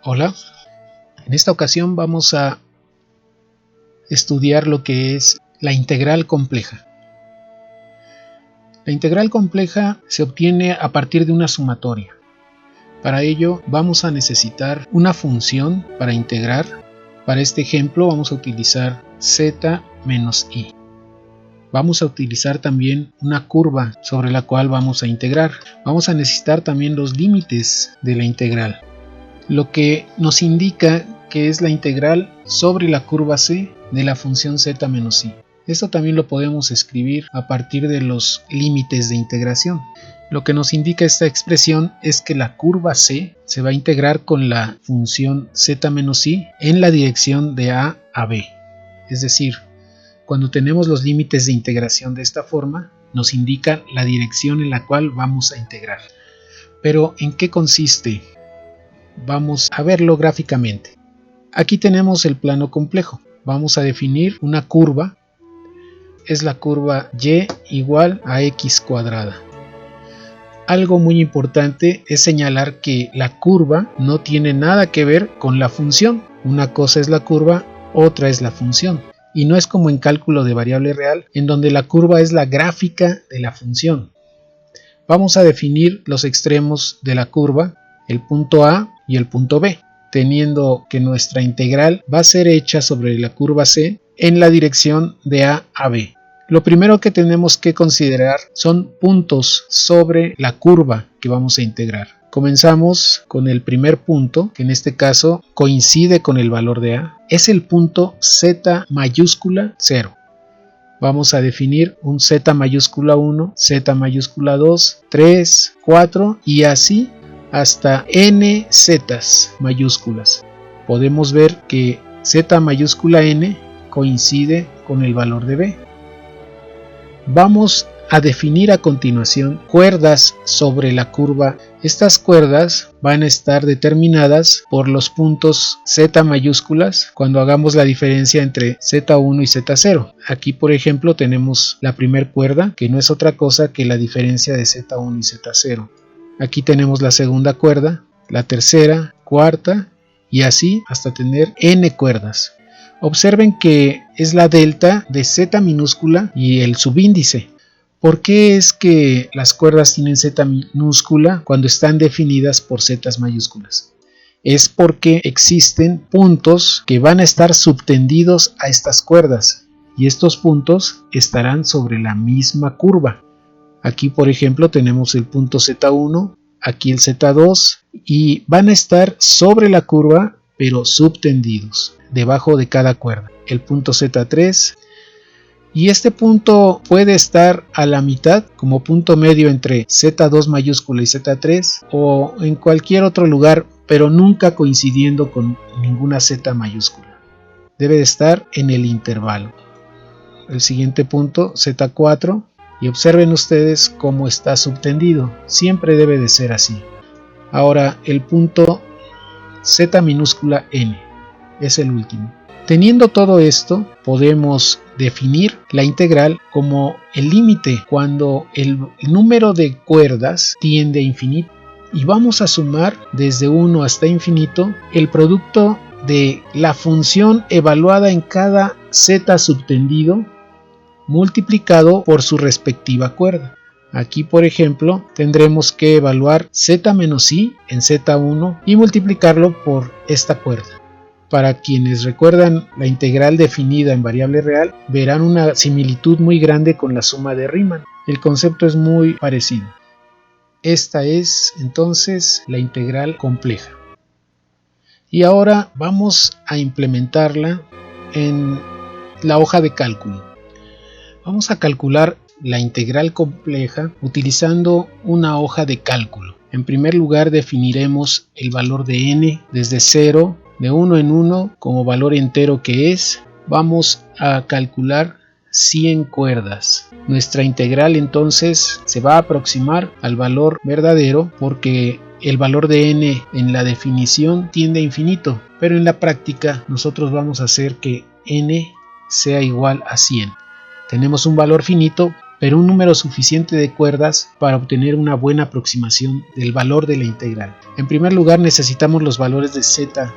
Hola, en esta ocasión vamos a estudiar lo que es la integral compleja. La integral compleja se obtiene a partir de una sumatoria. Para ello vamos a necesitar una función para integrar. Para este ejemplo vamos a utilizar z menos i. Vamos a utilizar también una curva sobre la cual vamos a integrar. Vamos a necesitar también los límites de la integral, lo que nos indica que es la integral sobre la curva c de la función z menos i. Esto también lo podemos escribir a partir de los límites de integración. Lo que nos indica esta expresión es que la curva c se va a integrar con la función z menos i en la dirección de a a b. Es decir, cuando tenemos los límites de integración de esta forma, nos indica la dirección en la cual vamos a integrar. Pero, ¿en qué consiste? Vamos a verlo gráficamente. Aquí tenemos el plano complejo. Vamos a definir una curva. Es la curva y igual a x cuadrada. Algo muy importante es señalar que la curva no tiene nada que ver con la función. Una cosa es la curva, otra es la función. Y no es como en cálculo de variable real, en donde la curva es la gráfica de la función. Vamos a definir los extremos de la curva, el punto A y el punto B, teniendo que nuestra integral va a ser hecha sobre la curva C en la dirección de A a B. Lo primero que tenemos que considerar son puntos sobre la curva que vamos a integrar. Comenzamos con el primer punto, que en este caso coincide con el valor de A. Es el punto z mayúscula 0. Vamos a definir un z mayúscula 1, z mayúscula 2, 3, 4 y así hasta n zetas mayúsculas. Podemos ver que z mayúscula n coincide con el valor de B. Vamos a definir a continuación cuerdas sobre la curva. Estas cuerdas van a estar determinadas por los puntos z mayúsculas cuando hagamos la diferencia entre z1 y z0. Aquí, por ejemplo, tenemos la primera cuerda, que no es otra cosa que la diferencia de z1 y z0. Aquí tenemos la segunda cuerda, la tercera, cuarta y así hasta tener n cuerdas. Observen que es la delta de z minúscula y el subíndice. ¿Por qué es que las cuerdas tienen z minúscula cuando están definidas por z mayúsculas? Es porque existen puntos que van a estar subtendidos a estas cuerdas y estos puntos estarán sobre la misma curva. Aquí, por ejemplo, tenemos el punto z1, aquí el z2 y van a estar sobre la curva pero subtendidos debajo de cada cuerda. El punto z3 y este punto puede estar a la mitad como punto medio entre z2 mayúscula y z3 o en cualquier otro lugar, pero nunca coincidiendo con ninguna z mayúscula. Debe de estar en el intervalo. El siguiente punto, z4, y observen ustedes cómo está subtendido. Siempre debe de ser así. Ahora el punto z minúscula n es el último. Teniendo todo esto, podemos definir la integral como el límite cuando el número de cuerdas tiende a infinito. Y vamos a sumar desde 1 hasta infinito el producto de la función evaluada en cada z subtendido multiplicado por su respectiva cuerda. Aquí, por ejemplo, tendremos que evaluar z menos i en z1 y multiplicarlo por esta cuerda. Para quienes recuerdan la integral definida en variable real, verán una similitud muy grande con la suma de Riemann. El concepto es muy parecido. Esta es entonces la integral compleja. Y ahora vamos a implementarla en la hoja de cálculo. Vamos a calcular la integral compleja utilizando una hoja de cálculo. En primer lugar definiremos el valor de n desde 0, de 1 en 1 como valor entero que es. Vamos a calcular 100 cuerdas. Nuestra integral entonces se va a aproximar al valor verdadero porque el valor de n en la definición tiende a infinito, pero en la práctica nosotros vamos a hacer que n sea igual a 100. Tenemos un valor finito, pero un número suficiente de cuerdas para obtener una buena aproximación del valor de la integral. En primer lugar, necesitamos los valores de z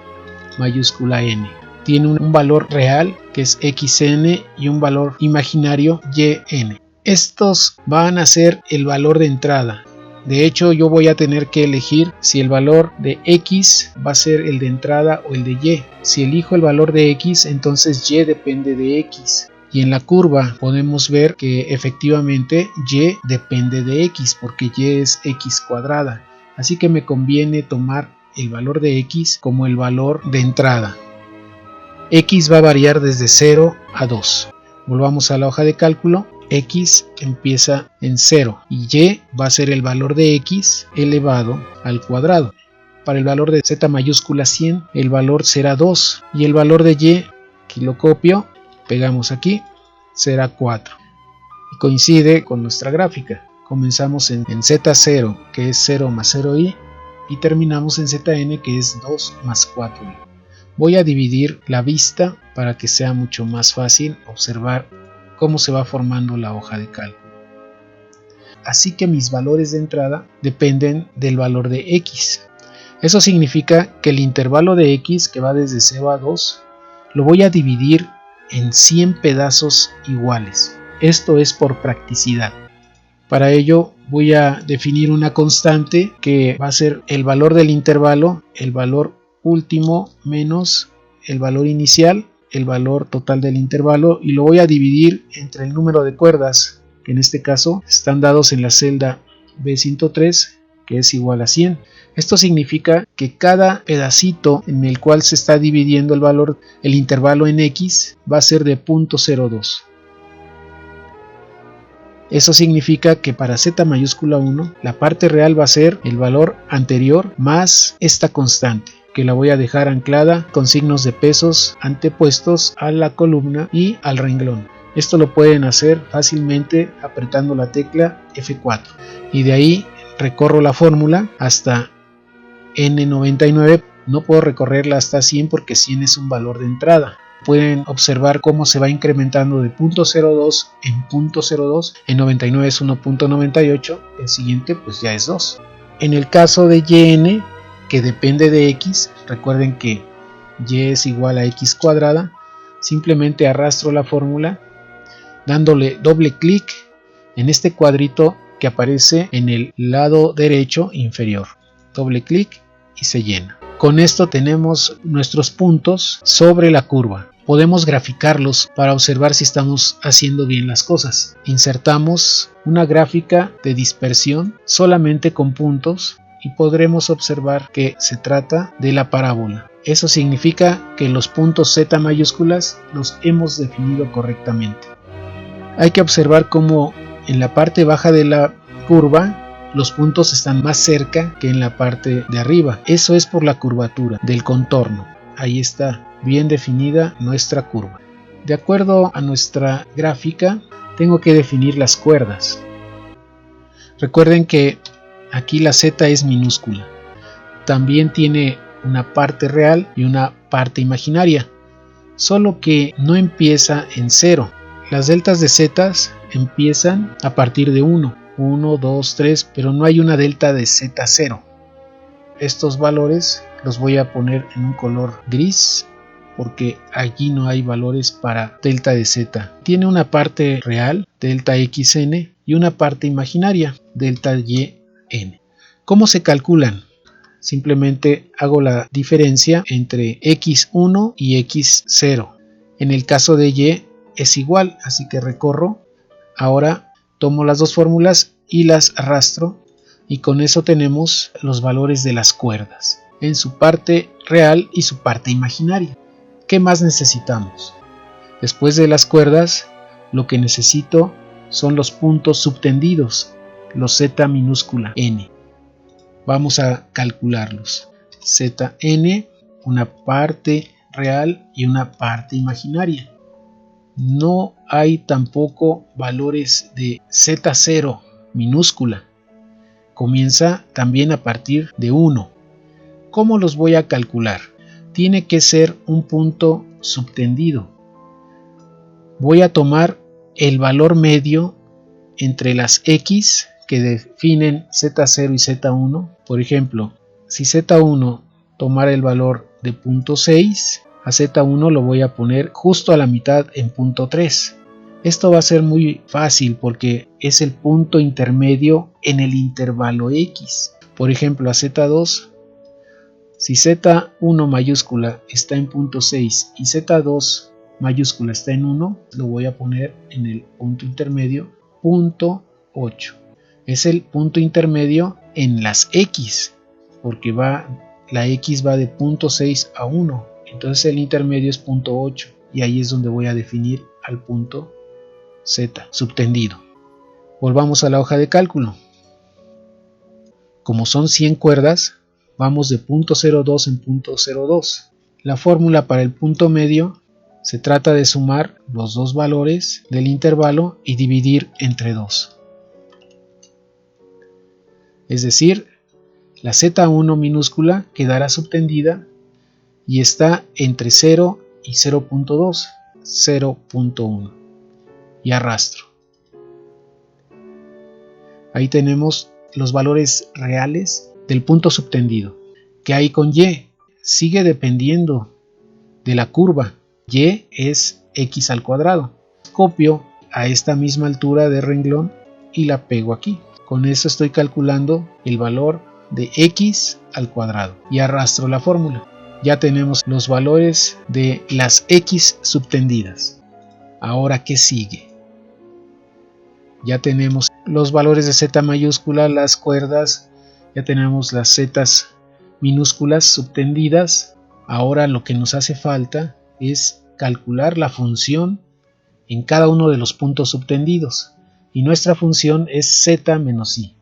mayúscula n. Tiene un valor real que es xn y un valor imaginario yn. Estos van a ser el valor de entrada. De hecho, yo voy a tener que elegir si el valor de x va a ser el de entrada o el de y. Si elijo el valor de x, entonces y depende de x. Y en la curva podemos ver que efectivamente y depende de x, porque y es x cuadrada. Así que me conviene tomar el valor de x como el valor de entrada. X va a variar desde 0 a 2. Volvamos a la hoja de cálculo. X empieza en 0 y y va a ser el valor de x elevado al cuadrado. Para el valor de z mayúscula 100, el valor será 2 y el valor de y, aquí lo copio, pegamos aquí, será 4. Y coincide con nuestra gráfica. Comenzamos en z0, que es 0 más 0i, y terminamos en zn, que es 2 más 4i. Voy a dividir la vista para que sea mucho más fácil observar cómo se va formando la hoja de cálculo. Así que mis valores de entrada dependen del valor de x. Eso significa que el intervalo de x, que va desde 0 a 2, lo voy a dividir en 100 pedazos iguales. Esto es por practicidad. Para ello voy a definir una constante que va a ser el valor del intervalo, el valor último menos el valor inicial, el valor total del intervalo, y lo voy a dividir entre el número de cuerdas, que en este caso están dados en la celda B103, que es igual a 100. Esto significa que cada pedacito en el cual se está dividiendo el intervalo en x, va a ser de 0.02. Eso significa que para z mayúscula 1, la parte real va a ser el valor anterior más esta constante, que la voy a dejar anclada con signos de pesos antepuestos a la columna y al renglón. Esto lo pueden hacer fácilmente apretando la tecla F4 y de ahí recorro la fórmula hasta n99. No puedo recorrerla hasta 100 porque 100 es un valor de entrada. Pueden observar cómo se va incrementando de 0.02 en 0.02, en 99 es 1.98, el siguiente pues ya es 2. En el caso de yn, que depende de x, recuerden que y es igual a x cuadrada, simplemente arrastro la fórmula dándole doble clic en este cuadrito que aparece en el lado derecho inferior. Doble clic y se llena. Con esto tenemos nuestros puntos sobre la curva. Podemos graficarlos para observar si estamos haciendo bien las cosas. Insertamos una gráfica de dispersión solamente con puntos y podremos observar que se trata de la parábola. Eso significa que los puntos z mayúsculas los hemos definido correctamente. Hay que observar cómo en la parte baja de la curva los puntos están más cerca que en la parte de arriba. Eso es por la curvatura del contorno. Ahí está bien definida nuestra curva. De acuerdo a nuestra gráfica, tengo que definir las cuerdas. Recuerden que aquí la z es minúscula. También tiene una parte real y una parte imaginaria, solo que no empieza en 0. Las deltas de z empiezan a partir de 1, 2, 3, pero no hay una delta de z0. Estos valores los voy a poner en un color gris porque allí no hay valores para delta de z. Tiene una parte real, delta xn, y una parte imaginaria, delta yn. ¿Cómo se calculan? Simplemente hago la diferencia entre x1 y x0. En el caso de y es igual, así que recorro. Ahora tomo las dos fórmulas y las arrastro y con eso tenemos los valores de las cuerdas en su parte real y su parte imaginaria. ¿Qué más necesitamos? Después de las cuerdas, lo que necesito son los puntos subtendidos, los z minúscula n. Vamos a calcularlos. Zn, una parte real y una parte imaginaria. No hay tampoco valores de z0 minúscula. Comienza también a partir de 1. ¿Cómo los voy a calcular? Tiene que ser un punto subtendido. Voy a tomar el valor medio entre las X que definen Z0 y Z1. Por ejemplo, si Z1 tomara el valor de 0.6, a Z1 lo voy a poner justo a la mitad en 0.3. Esto va a ser muy fácil porque es el punto intermedio en el intervalo X. Por ejemplo, a Z2, si Z1 mayúscula está en 0.6 y Z2 mayúscula está en 1, lo voy a poner en el punto intermedio 0.8. Es el punto intermedio en las X, porque la X va de 0.6 a 1, entonces el intermedio es 0.8 y ahí es donde voy a definir al punto Z subtendido. Volvamos a la hoja de cálculo. Como son 100 cuerdas, vamos de 0.02 en 0.02. La fórmula para el punto medio se trata de sumar los dos valores del intervalo y dividir entre 2. Es decir, la Z1 minúscula quedará subtendida y está entre 0 y 0.2, 0.1. Y arrastro. Ahí tenemos los valores reales del punto subtendido. ¿Qué hay con Y? Sigue dependiendo de la curva. Y es X al cuadrado. Copio a esta misma altura de renglón y la pego aquí. Con eso estoy calculando el valor de X al cuadrado y arrastro la fórmula. Ya tenemos los valores de las X subtendidas. Ahora, ¿qué sigue? Ya tenemos los valores de Z mayúscula, las cuerdas, ya tenemos las Z minúsculas subtendidas. Ahora lo que nos hace falta es calcular la función en cada uno de los puntos subtendidos, y nuestra función es Z menos I.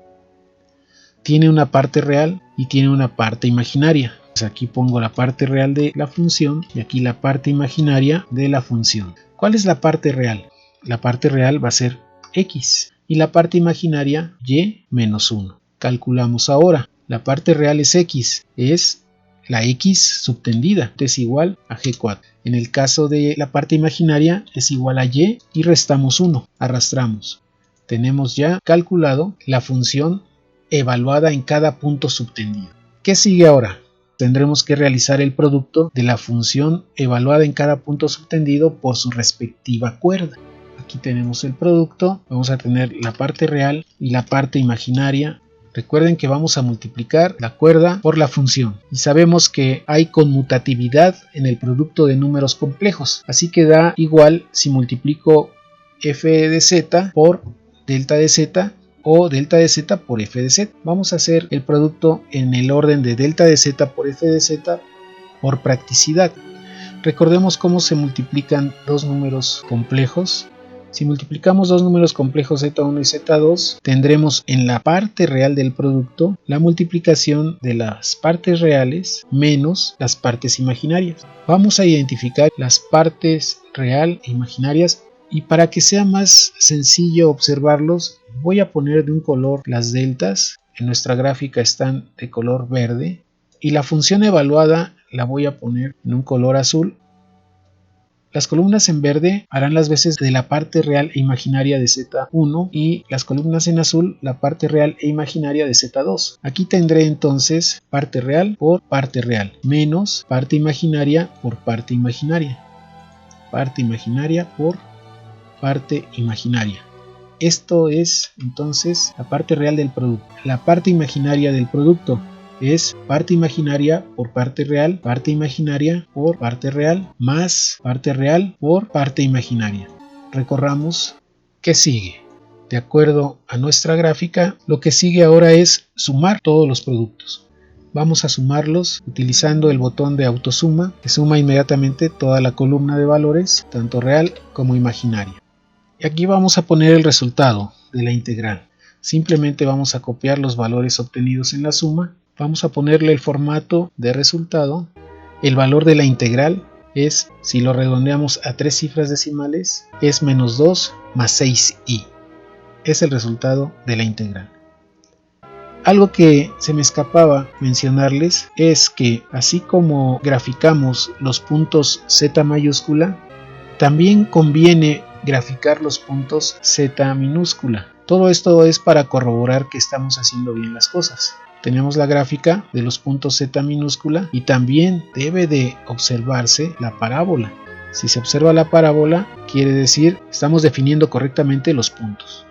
Tiene una parte real y tiene una parte imaginaria. Pues aquí pongo la parte real de la función y aquí la parte imaginaria de la función. ¿Cuál es la parte real? La parte real va a ser X y la parte imaginaria Y menos 1. Calculamos ahora. La parte real es X, es la X subtendida, es igual a G4. En el caso de la parte imaginaria es igual a Y y restamos 1, arrastramos. Tenemos ya calculado la función evaluada en cada punto subtendido. ¿Qué sigue ahora? Tendremos que realizar el producto de la función evaluada en cada punto subtendido por su respectiva cuerda. Aquí tenemos el producto, vamos a tener la parte real y la parte imaginaria. Recuerden que vamos a multiplicar la cuerda por la función y sabemos que hay conmutatividad en el producto de números complejos, así que da igual si multiplico f de z por delta de z o delta de z por f de z. Vamos a hacer el producto en el orden de delta de z por f de z por practicidad. Recordemos cómo se multiplican dos números complejos. Si multiplicamos dos números complejos z1 y z2, tendremos en la parte real del producto la multiplicación de las partes reales menos las partes imaginarias. Vamos a identificar las partes real e imaginarias y para que sea más sencillo observarlos, voy a poner de un color las deltas. En nuestra gráfica están de color verde y la función evaluada la voy a poner en un color azul. Las columnas en verde harán las veces de la parte real e imaginaria de Z1 y las columnas en azul la parte real e imaginaria de Z2. Aquí tendré entonces parte real por parte real menos parte imaginaria por parte imaginaria. Parte imaginaria por parte imaginaria. Esto es entonces la parte real del producto. La parte imaginaria del producto es parte imaginaria por parte real, parte imaginaria por parte real, más parte real por parte imaginaria. Recorramos qué sigue. De acuerdo a nuestra gráfica, lo que sigue ahora es sumar todos los productos. Vamos a sumarlos utilizando el botón de autosuma, que suma inmediatamente toda la columna de valores, tanto real como imaginaria. Y aquí vamos a poner el resultado de la integral. Simplemente vamos a copiar los valores obtenidos en la suma. Vamos a ponerle el formato de resultado. El valor de la integral es, si lo redondeamos a 3 cifras decimales, es menos 2 más 6i. Es el resultado de la integral. Algo que se me escapaba mencionarles es que así como graficamos los puntos z mayúscula, también conviene graficar los puntos z minúscula. Todo esto es para corroborar que estamos haciendo bien las cosas. Tenemos la gráfica de los puntos Z minúscula y también debe de observarse la parábola. Si se observa la parábola, quiere decir estamos definiendo correctamente los puntos.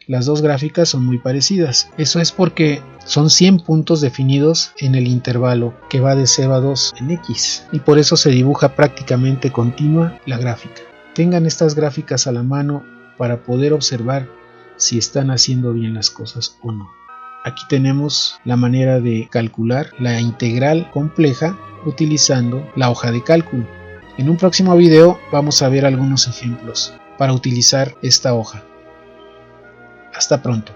Las dos gráficas son muy parecidas. Eso es porque son 100 puntos definidos en el intervalo que va de 0 a 2 en X, y por eso se dibuja prácticamente continua la gráfica. Tengan estas gráficas a la mano para poder observar si están haciendo bien las cosas o no. Aquí tenemos la manera de calcular la integral compleja utilizando la hoja de cálculo. En un próximo video vamos a ver algunos ejemplos para utilizar esta hoja. Hasta pronto.